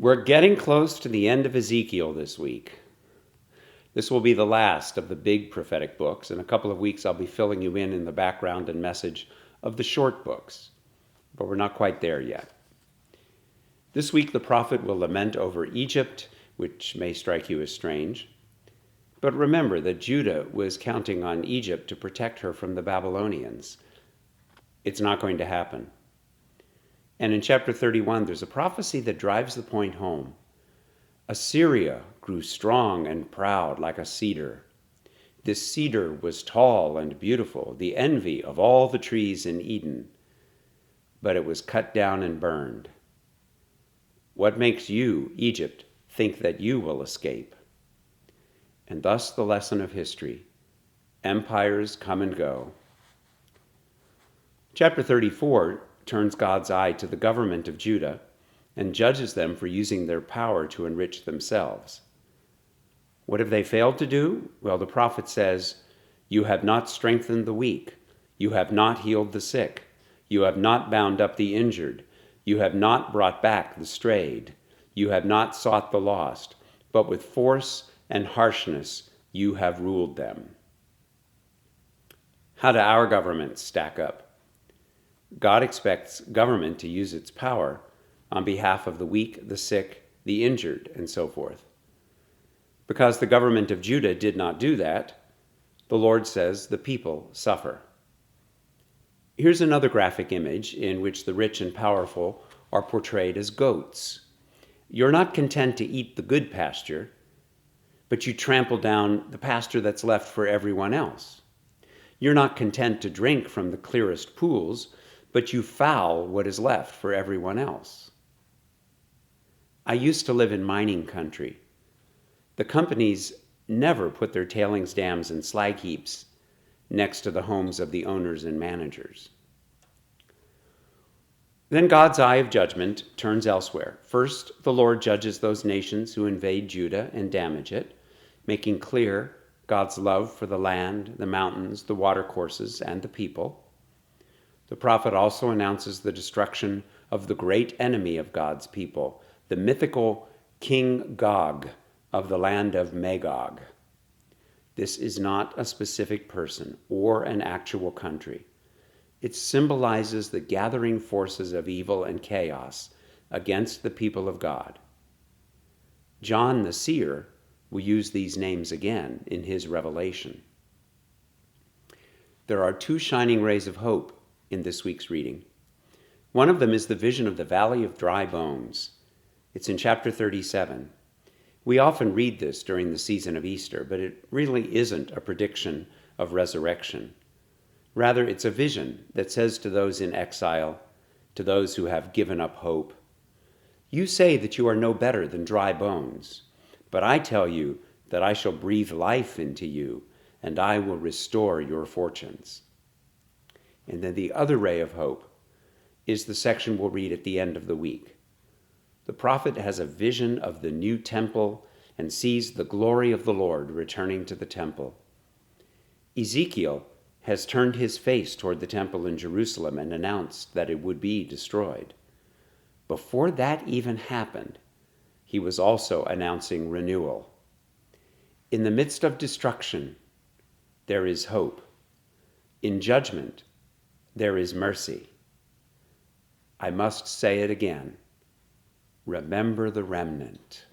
We're getting close to the end of Ezekiel this week. This will be the last of the big prophetic books. In a couple of weeks, I'll be filling you in the background and message of the short books, but we're not quite there yet. This week, the prophet will lament over Egypt, which may strike you as strange. But remember that Judah was counting on Egypt to protect her from the Babylonians. It's not going to happen. And in chapter 31, there's a prophecy that drives the point home. Assyria grew strong and proud like a cedar. This cedar was tall and beautiful, the envy of all the trees in Eden. But it was cut down and burned. What makes you, Egypt, think that you will escape? And thus the lesson of history. Empires come and go. Chapter 34 turns God's eye to the government of Judah and judges them for using their power to enrich themselves. What have they failed to do? Well, the prophet says, "You have not strengthened the weak. You have not healed the sick. You have not bound up the injured. You have not brought back the strayed. You have not sought the lost, but with force and harshness you have ruled them." How do our governments stack up? God expects government to use its power on behalf of the weak, the sick, the injured, and so forth. Because the government of Judah did not do that, the Lord says the people suffer. Here's another graphic image in which the rich and powerful are portrayed as goats. You're not content to eat the good pasture, but you trample down the pasture that's left for everyone else. You're not content to drink from the clearest pools, but you foul what is left for everyone else. I used to live in mining country. The companies never put their tailings dams and slag heaps next to the homes of the owners and managers. Then God's eye of judgment turns elsewhere. First, the Lord judges those nations who invade Judah and damage it, making clear God's love for the land, the mountains, the watercourses, and the people. The prophet also announces the destruction of the great enemy of God's people, the mythical King Gog of the land of Magog. This is not a specific person or an actual country. It symbolizes the gathering forces of evil and chaos against the people of God. John the seer will use these names again in his revelation. There are two shining rays of hope in this week's reading. One of them is the vision of the valley of dry bones. It's in chapter 37. We often read this during the season of Easter, but it really isn't a prediction of resurrection. Rather, it's a vision that says to those in exile, to those who have given up hope, "You say that you are no better than dry bones, but I tell you that I shall breathe life into you, and I will restore your fortunes." And then the other ray of hope is the section we'll read at the end of the week. The prophet has a vision of the new temple and sees the glory of the Lord returning to the temple. Ezekiel has turned his face toward the temple in Jerusalem and announced that it would be destroyed. Before that even happened, he was also announcing renewal. In the midst of destruction, there is hope. In judgment, there is mercy. I must say it again. Remember the remnant.